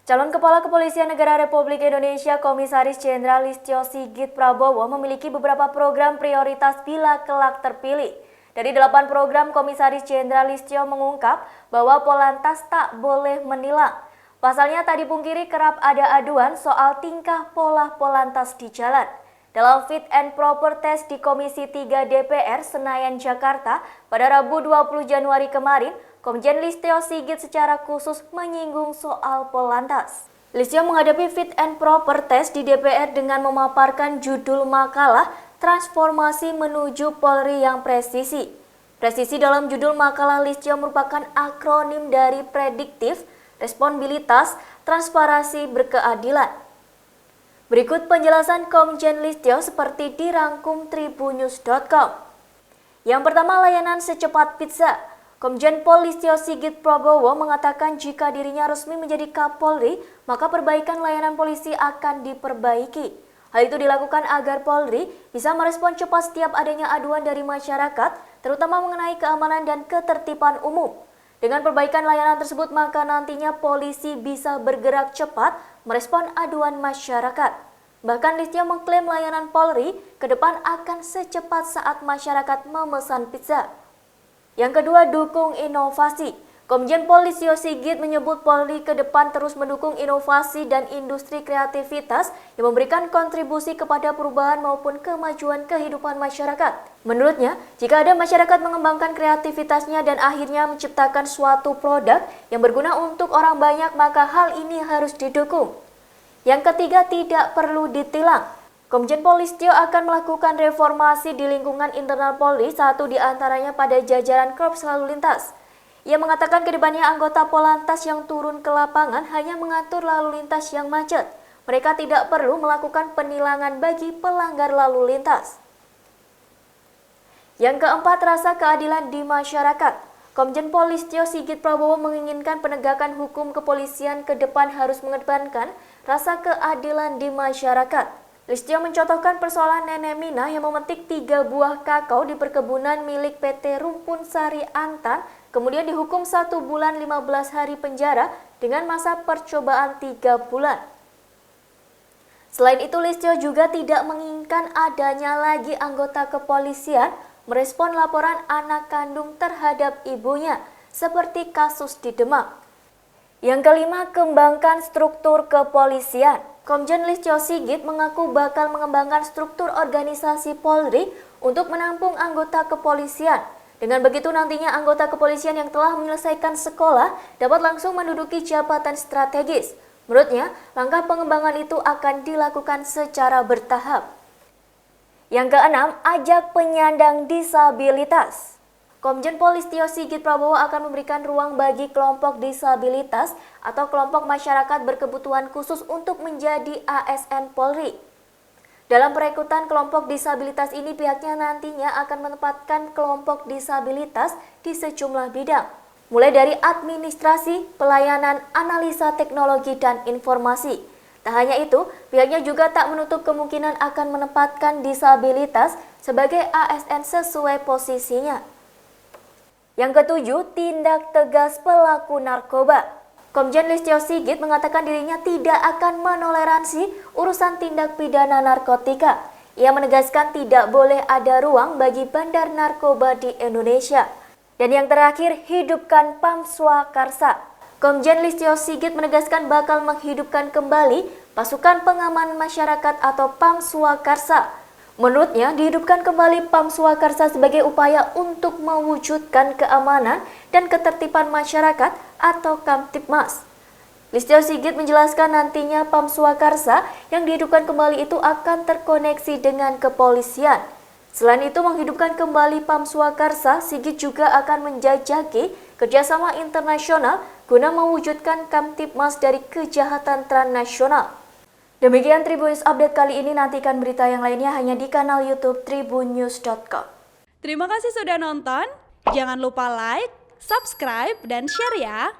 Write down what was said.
Calon Kepala Kepolisian Negara Republik Indonesia Komisaris Jenderal Listio Sigit Prabowo memiliki beberapa program prioritas bila kelak terpilih. Dari 8 program, Komisaris Jenderal Listio mengungkap bahwa Polantas tak boleh menilang. Pasalnya tak dipungkiri kerap ada aduan soal tingkah pola Polantas di jalan. Dalam fit and proper test di Komisi 3 DPR Senayan, Jakarta pada Rabu 20 Januari kemarin, Komjen Listio Sigit secara khusus menyinggung soal Polantas. Listio menghadapi fit and proper test di DPR dengan memaparkan judul makalah Transformasi Menuju Polri yang Presisi. Presisi dalam judul makalah Listio merupakan akronim dari prediktif, responsibilitas, transparansi, berkeadilan. Berikut penjelasan Komjen Listio seperti dirangkum tribunnews.com. Yang pertama, layanan secepat pizza. Komjen Pol Listio Sigit Prabowo mengatakan jika dirinya resmi menjadi Kapolri, maka perbaikan layanan polisi akan diperbaiki. Hal itu dilakukan agar Polri bisa merespon cepat setiap adanya aduan dari masyarakat, terutama mengenai keamanan dan ketertiban umum. Dengan perbaikan layanan tersebut, maka nantinya polisi bisa bergerak cepat merespon aduan masyarakat. Bahkan Listio mengklaim layanan Polri ke depan akan secepat saat masyarakat memesan pizza. Yang kedua, dukung inovasi. Komjen Pol Listio Sigit menyebut Polri ke depan terus mendukung inovasi dan industri kreativitas yang memberikan kontribusi kepada perubahan maupun kemajuan kehidupan masyarakat. Menurutnya, jika ada masyarakat mengembangkan kreativitasnya dan akhirnya menciptakan suatu produk yang berguna untuk orang banyak, maka hal ini harus didukung. Yang ketiga, tidak perlu ditilang. Komjen Pol Listio akan melakukan reformasi di lingkungan internal Polri, satu di antaranya pada jajaran Korps Lalu Lintas. Ia mengatakan kedepannya anggota Polantas yang turun ke lapangan hanya mengatur lalu lintas yang macet. Mereka tidak perlu melakukan penilangan bagi pelanggar lalu lintas. Yang keempat, rasa keadilan di masyarakat. Komjen Pol Listio Sigit Prabowo menginginkan penegakan hukum kepolisian ke depan harus mengedepankan rasa keadilan di masyarakat. Listio mencontohkan persoalan Nenek Mina yang memetik 3 buah kakao di perkebunan milik PT Rumpun Sari Antan, kemudian dihukum 1 bulan 15 hari penjara dengan masa percobaan 3 bulan. Selain itu, Listio juga tidak menginginkan adanya lagi anggota kepolisian merespon laporan anak kandung terhadap ibunya, seperti kasus di Demak. Yang kelima, kembangkan struktur kepolisian. Komjen Listio Sigit mengaku bakal mengembangkan struktur organisasi Polri untuk menampung anggota kepolisian. Dengan begitu nantinya anggota kepolisian yang telah menyelesaikan sekolah dapat langsung menduduki jabatan strategis. Menurutnya, langkah pengembangan itu akan dilakukan secara bertahap. Yang keenam, ajak penyandang disabilitas. Komjen Pol Listio Sigit Prabowo akan memberikan ruang bagi kelompok disabilitas atau kelompok masyarakat berkebutuhan khusus untuk menjadi ASN Polri. Dalam perekrutan kelompok disabilitas ini, pihaknya nantinya akan menempatkan kelompok disabilitas di sejumlah bidang, mulai dari administrasi, pelayanan, analisa teknologi, dan informasi. Tak hanya itu, pihaknya juga tak menutup kemungkinan akan menempatkan disabilitas sebagai ASN sesuai posisinya. Yang ketujuh, tindak tegas pelaku narkoba. Komjen Listio Sigit mengatakan dirinya tidak akan menoleransi urusan tindak pidana narkotika. Ia menegaskan tidak boleh ada ruang bagi bandar narkoba di Indonesia. Dan yang terakhir, hidupkan Pam Swakarsa. Komjen Listio Sigit menegaskan bakal menghidupkan kembali pasukan pengaman masyarakat atau Pam Swakarsa. Menurutnya, dihidupkan kembali Pam Swakarsa sebagai upaya untuk mewujudkan keamanan dan ketertiban masyarakat atau Kamtibmas. Listio Sigit menjelaskan nantinya Pam Swakarsa yang dihidupkan kembali itu akan terkoneksi dengan kepolisian. Selain itu, menghidupkan kembali Pam Swakarsa, Sigit juga akan menjajaki kerjasama internasional guna mewujudkan Kamtibmas dari kejahatan transnasional. Demikian Tribunnews Update kali ini, nantikan berita yang lainnya hanya di kanal YouTube tribunnews.com. Terima kasih sudah nonton, jangan lupa like, subscribe, dan share ya!